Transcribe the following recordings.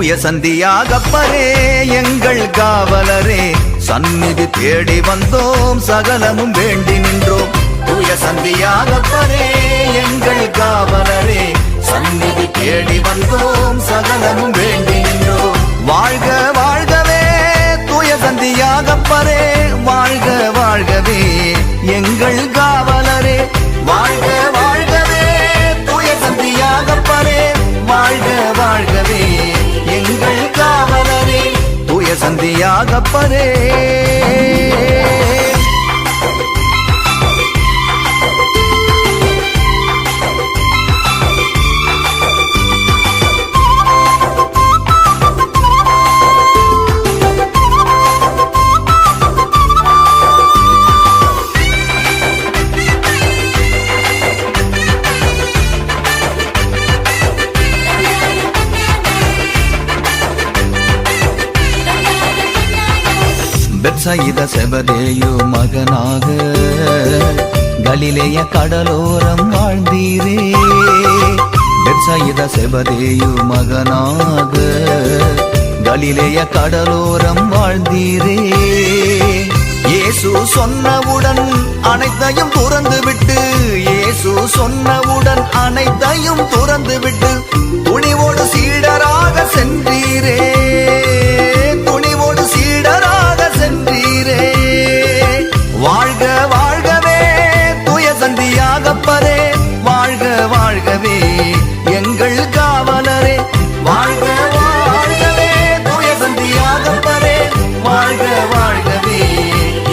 தூய சந்தியாகப்பரே எங்கள் காவலரே, சந்நிதி தேடி வந்தோம் சகலமும் வேண்டி நின்றோம். தூய சந்தியாகப்பரே எங்கள் காவலரே, சந்நிதி தேடி வந்தோம் சகலமும் வேண்டி நின்றோம். வாழ்க வாழ்கவே தூய சந்தியாகப்பரே, வாழ்க வாழ்கவே எங்கள் காவலரே, வாழ்க வாழ்கவே தூய சந்தியாகப்பரே, வாழ்க வாழ்கவே எங்கள் காவலரே, தூய சந்தியாகப்பரே. பெத்சயிதா செபதேயு மகனாக கலிலேய கடலோரம் வாழ்ந்தீரே. பெத்சயிதா செபதேயு மகனாக கலிலேய கடலோரம் வாழ்ந்தீரே. இயேசு சொன்னவுடன் அனைத்தையும் துறந்து விட்டு, இயேசு சொன்னவுடன் அனைத்தையும் துறந்து விட்டு துணிவோடு சீடராக சென்றீரே, துணிவோடு சீடராக சென்றீரே. வாழ்க வாழ்கவே தூய சந்தியாகப்பரே, வாழ்க வாழ்கவே எங்கள் காவலரே, வாழ்க வாழ்கவே தூய சந்தியாகப்பரே, வாழ்க வாழ்கவே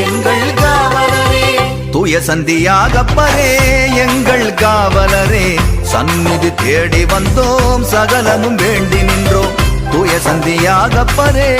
எங்கள் காவலரே. தூய சந்தியாகப்பரே எங்கள் காவலரே, சந்நிதி தேடி வந்தோம் சகலமும் வேண்டி நின்றோம். தூய சந்தியாகப்பரே.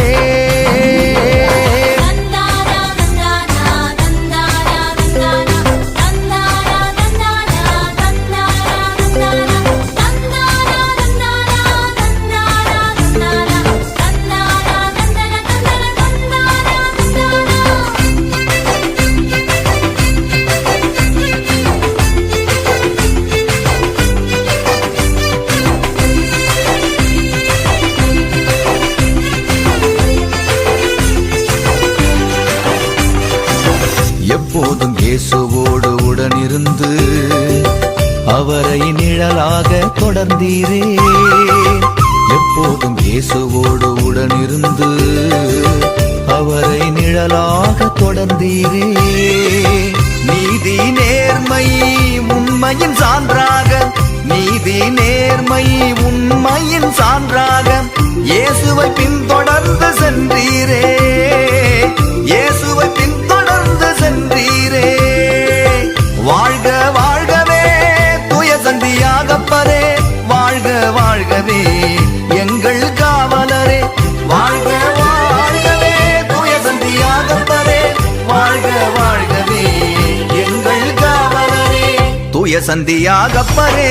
எப்போதும் இயேசுவோடு உடனிருந்து அவரை நிழலாக தொடர்ந்தீரே. எப்போதும் இயேசுவோடு உடனிருந்து அவரை நிழலாக தொடர்ந்தீரே. நீதி நேர்மை உண்மையின் சான்றாக, நீதி நேர்மை உண்மையின் சான்றாக இயேசுவை பின்தொடர்ந்து சென்றீரே, இயேசுவை பின்தொடர்ந்து சென்றீரே. வாழ்க வாழ்கவே தூய சந்தியாகப்பரே, வாழ்க வாழ்கவே எங்கள் காவலரே, வாழ்க வாழ்கவே தூய சந்தியாகப்பரே, வாழ்க வாழ்கவே எங்கள் காவலரே. தூய சந்தியாகப்பரே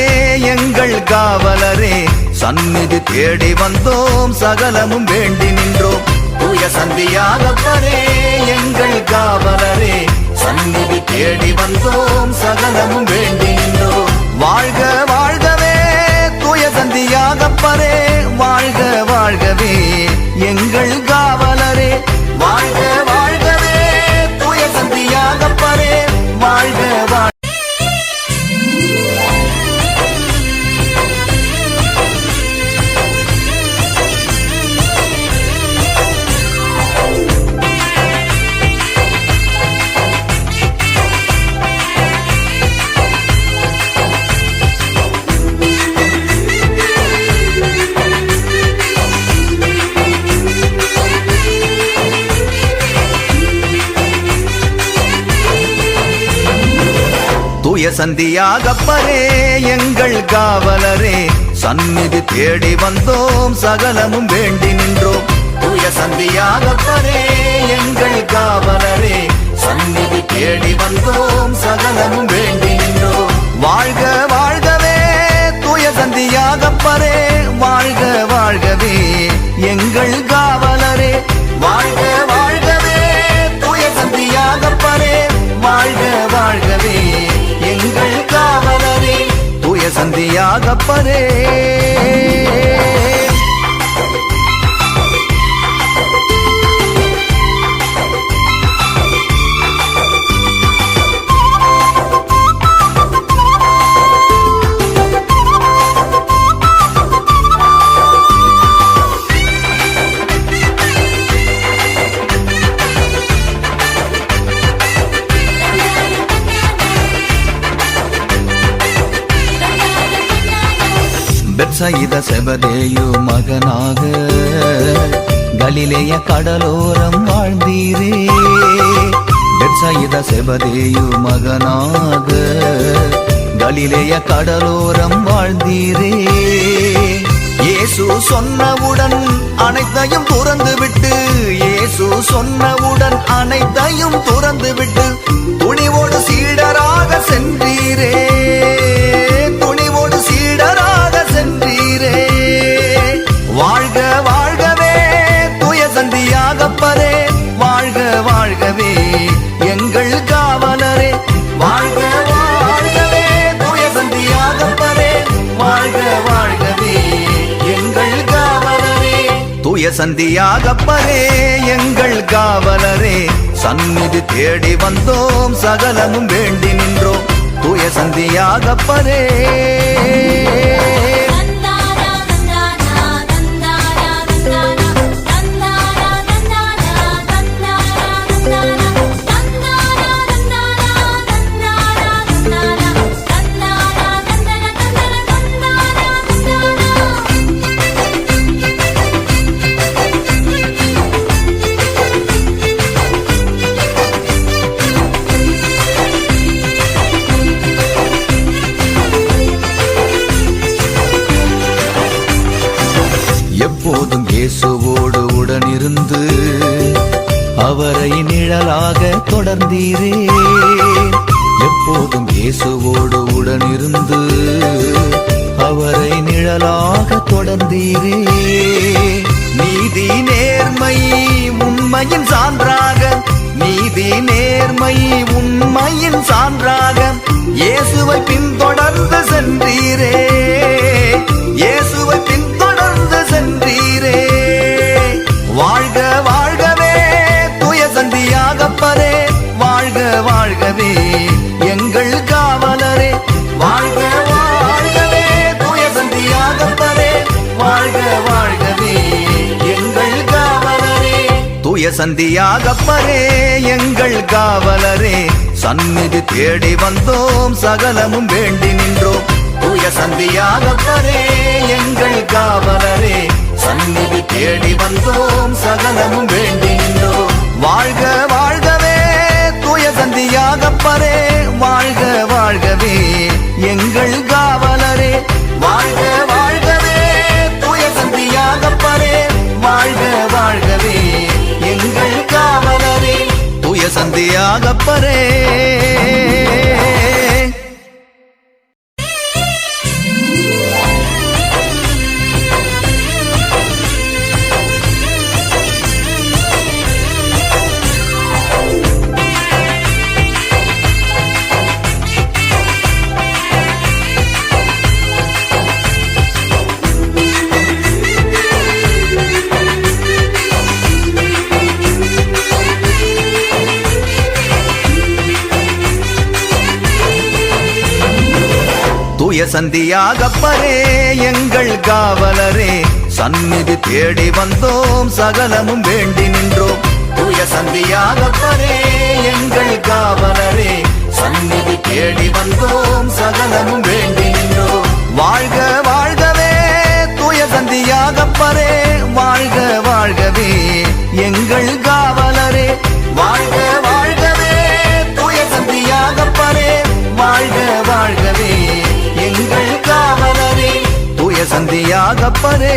எங்கள் காவலரே, சந்நிதி தேடி வந்தோம் சகலமும் வேண்டி நின்றோம். தூய சந்தியாகப்பரே எங்கள் காவலரே, சந்நிதி தேடி வந்தோம் சகலமும் வேண்டி நின்றோம். வாழ்க வாழ்கவே தூய சந்தியாகப்பரே, வாழ்க வாழ்கவே எங்கள் காவலரே, வாழ்க வாழ்கவே தூய சந்தியாகப்பரே, வாழ்க வாழ்க. தூய சந்தியாகப்பரே எங்கள் காவலரே, சந்நிதி தேடி வந்தோம் சகலமும் வேண்டி நின்றோம். தூய சந்தியாகப்பரே எங்கள் காவலரே, சந்நிதி தேடி வந்தோம் சகலமும் வேண்டி நின்றோம். வாழ்க வாழ்கவே தூய சந்தியாகப்பரே, வாழ்க வாழ்கவே எங்கள் காவலரே, வாழ்க வாழ்கவே தூய சந்தியாகப்பரே, வாழ்க வாழ்கவே எங்கள் காவலரே, தூய சந்தியாகப்பரே. பெத்சயித செபதேயு மகனாக கலிலேய கடலோரம் வாழ்ந்தீரே. பெத்சயித செபதேயு மகனாக கலிலேய கடலோரம் வாழ்ந்தீரே. இயேசு சொன்னவுடன் அனைத்தையும் துறந்து விட்டு, இயேசு சொன்னவுடன் அனைத்தையும் துறந்து விட்டு துணிவோடு சீடராக சென்றீரே, துணிவோடு சீடராக சென்றீரே. வாழ்க வாழ்கவே தூய சந்தியாகப்பரே, வாழ்க வாழ்கவே எங்கள் காவலரே. வாழ்க வாழ்கவே தூய சந்தியாகப்பரே, வாழ்க வாழ்கவே எங்கள் காவலரே. தூய சந்தியாகப்பரே எங்கள் காவலரே, சந்நிதி தேடி வந்தோம் சகலமும் வேண்டி நின்றோம். தூய சந்தியாகப்பரே எப்போதும் இயேசுவோடு உடனிருந்து அவரை நிழலாக தொடர்ந்தீரே. எப்போதும் இயேசுவோடு உடனிருந்து அவரை நிழலாக தொடர்ந்தீரே. நீதி நேர்மை உண்மையின் சான்றாக, நீதி நேர்மை உண்மையின் சான்றாக இயேசுவை பின்தொடர்ந்து சென்றீரே, இயேசுவை பின்தொடர்ந்து சென்றீரே. வாழ்க வாழ்கவே தூய சந்தியாகப்பரே, வாழ்க வாழ்கவே எங்கள் காவலரே. வாழ்க வாழ்கவே தூய சந்தியாகப்பரே, வாழ்க வாழ்கவே எங்கள் காவலரே. தூய சந்தியாகப்பரே எங்கள் காவலரே, சந்நிதி தேடி வந்தோம் சகலமும் வேண்டி நின்றோம். தூய சந்தியாகப்பரே எங்கள் காவலரே, சந்நிதி தேடி வந்தோம் சகலமும் வேண்டி நின்றோம். வாழ்க வாழ்கவே தூய சந்தியாகப்பரே, வாழ்க வாழ்கவே எங்கள் காவலரே. வாழ்க வாழ்கவே தூய சந்தியாகப்பரே, வாழ்க வாழ்கவே எங்கள் காவலரே. தூய சந்தியாகப்பரே தூய சந்தியாகப்பரே எங்கள் காவலரே, சந்நிதி தேடி வந்தோம் சகலமும் வேண்டி நின்றோம். தூய சந்தியாகப்பரே எங்கள் காவலரே, சந்நிதி தேடி வந்தோம் சகலமும் வேண்டி நின்றோம். வாழ்க வாழ்கவே தூய சந்தியாகப்பரே, வாழ்க வாழ்கவே எங்கள் காவலரே. வாழ்க வாழ்கவே தூய சந்தியாகப்பரே, வாழ்க வாழ்கவே எங்கள் காவலரே. தூய சந்தியாகப்பரே